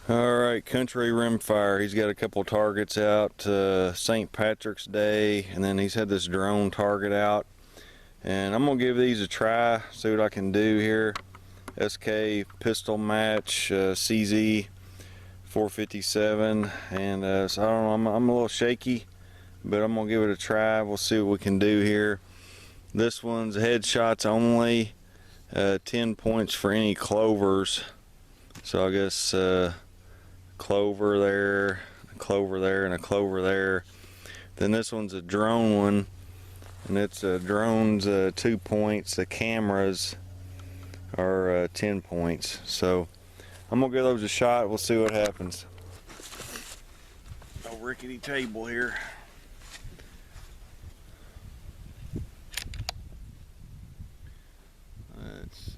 Alright, Country Rimfire. He's got a couple targets out St. Patrick's Day, and then he's had this drone target out. And I'm going to give these a try, see what I can do here. SK pistol match, CZ 457. And so I don't know, I'm a little shaky, but I'm going to give it a try. We'll see what we can do here. This one's headshots only, 10 points for any clovers. So I guess clover there, a clover there, and a clover there. Then this one's a drone one, and it's drones 2 points. The cameras are 10 points. So I'm gonna give those a shot. We'll see what happens. Oh, rickety table here. Let's see.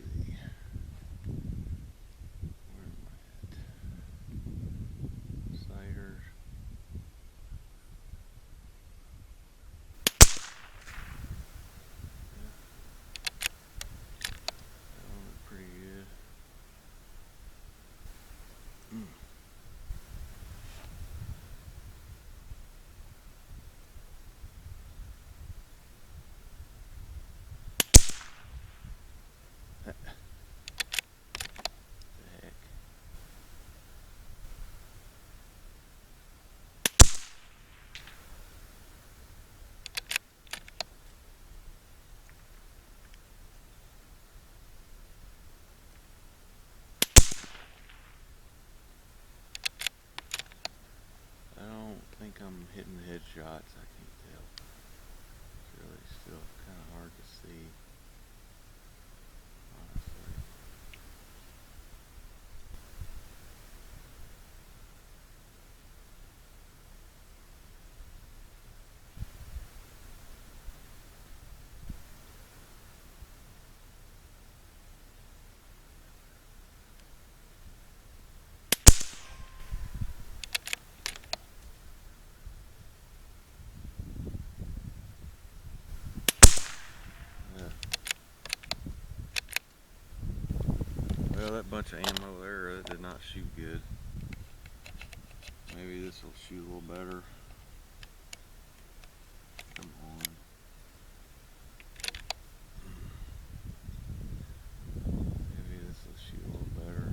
I think I'm hitting headshots. I can't tell. It's really still kind of hard to see, honestly. Well, that bunch of ammo there, that did not shoot good. Maybe this will shoot a little better. Come on. Maybe this will shoot a little better.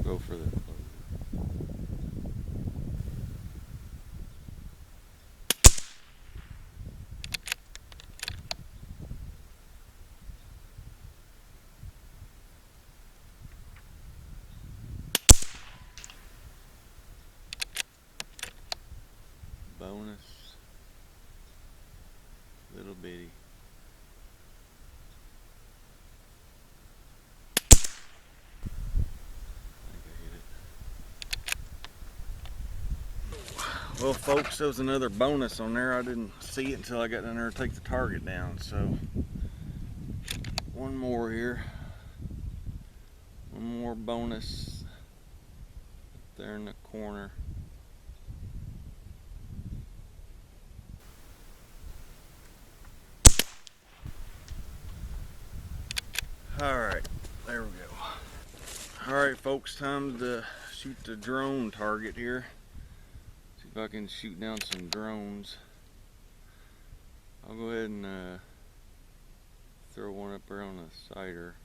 Go for the clover. Bonus. Little bitty. Well, folks, there was another bonus on there. I didn't see it until I got down there to take the target down. So, one more here. One more bonus up there in the corner. Alright, there we go. Alright, folks, time to shoot the drone target here. If I can shoot down some drones. I'll go ahead and throw one up there on the cider.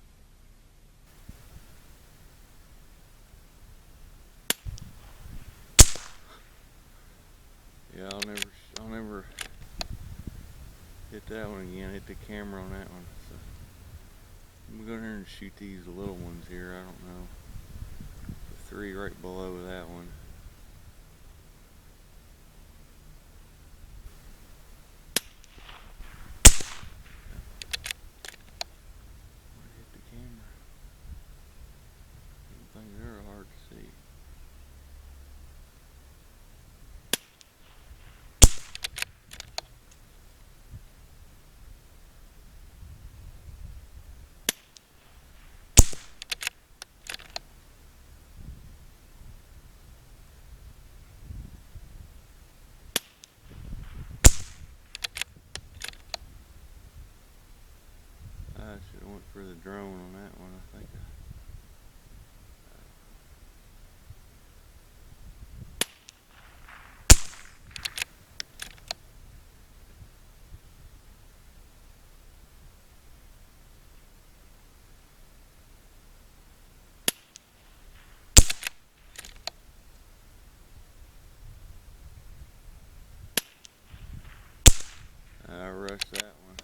Yeah, I'll never hit that one again. Hit the camera on that one. So I'm gonna go in here and shoot these little ones here. I don't know. The 3 right below that one. for the drone on that one, I think. I rushed that one.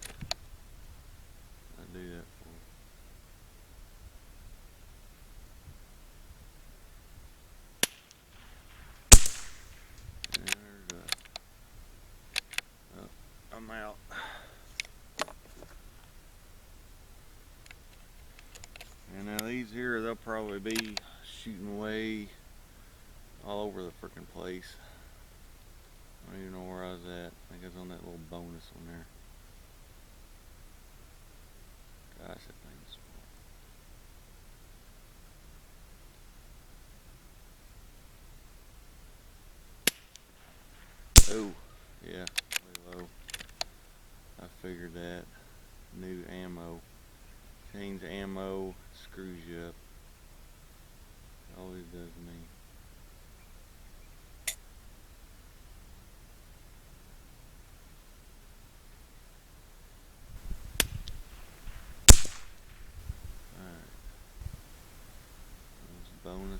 I do that for there's oh, I'm out. And now these here, they'll probably be shooting away all over the freaking place. I don't even know where I was at. I think I was on that little bonus one there. Gosh, that thing's small. Oh, yeah, way low. I figured that. New ammo. Change ammo, screws you up. It always does me. Bonus.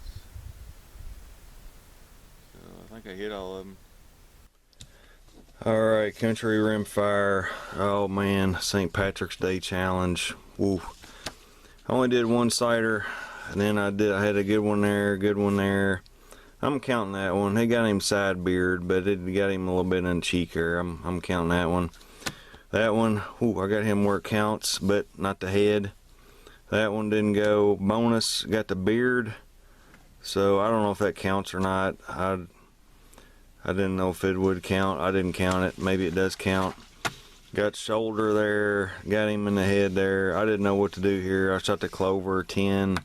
So I think I hit all of them. Alright, country rimfire. Oh man, St. Patrick's Day challenge. Woo. I only did one sighter, and then I had a good one there, good one there. I'm counting that one. It got him side beard, but it got him a little bit in the cheek here. I'm counting that one. That one, ooh, I got him where it counts, but not the head. That one didn't go. Bonus, got the beard. So I don't know if that counts or not. I didn't know if it would count. I didn't count it. Maybe it does count. Got shoulder there. Got him in the head there. I didn't know what to do here. I shot the clover 10.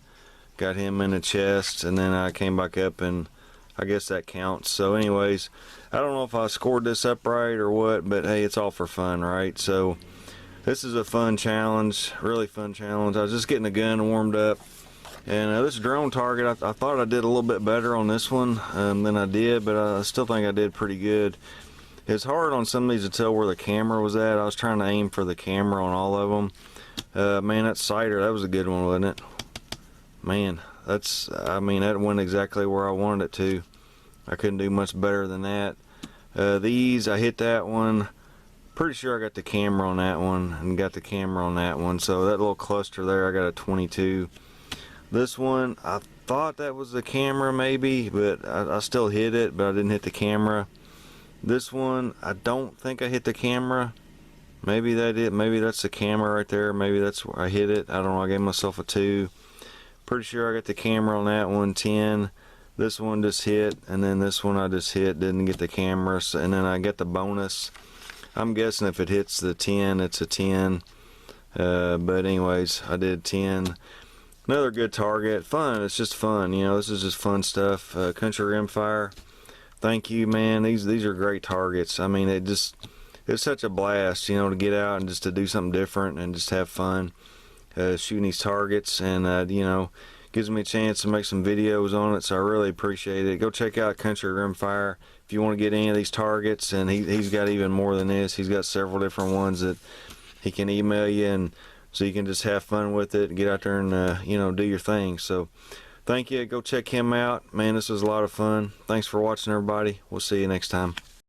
Got him in the chest, and then I came back up, and I guess that counts. So anyways, I don't know if I scored this up right or what, but hey, it's all for fun, right? So this is a fun challenge. Really fun challenge. I was just getting the gun warmed up. And this drone target, I thought I did a little bit better on this one than I did, but I still think I did pretty good. It's hard on some of these to tell where the camera was at. I was trying to aim for the camera on all of them. Man, that sighter, that was a good one, wasn't it? Man, I mean, that went exactly where I wanted it to. I couldn't do much better than that. These, I hit that one. Pretty sure I got the camera on that one and got the camera on that one. So that little cluster there, I got a 22. This one, I thought that was the camera maybe, but I still hit it, but I didn't hit the camera. This one, I don't think I hit the camera. Maybe that's the camera right there. Maybe that's where I hit it. I don't know, I gave myself a 2. Pretty sure I got the camera on that one, 10. This one just hit, and then this one I just hit, didn't get the camera, and then I get the bonus. I'm guessing if it hits the 10, it's a 10. But anyways, I did 10. Another good target. Fun. It's just fun. You know, this is just fun stuff. Country rimfire. Thank you, man. These are great targets. I mean, it's such a blast, you know, to get out and just to do something different and just have fun shooting these targets, and you know, gives me a chance to make some videos on it. So I really appreciate it. Go check out Country Rimfire if you want to get any of these targets, and he's got even more than this. He's got several different ones that he can email you, and so you can just have fun with it and get out there and you know, do your thing. So thank you. Go check him out, man. This was a lot of fun. Thanks for watching, everybody. We'll see you next time.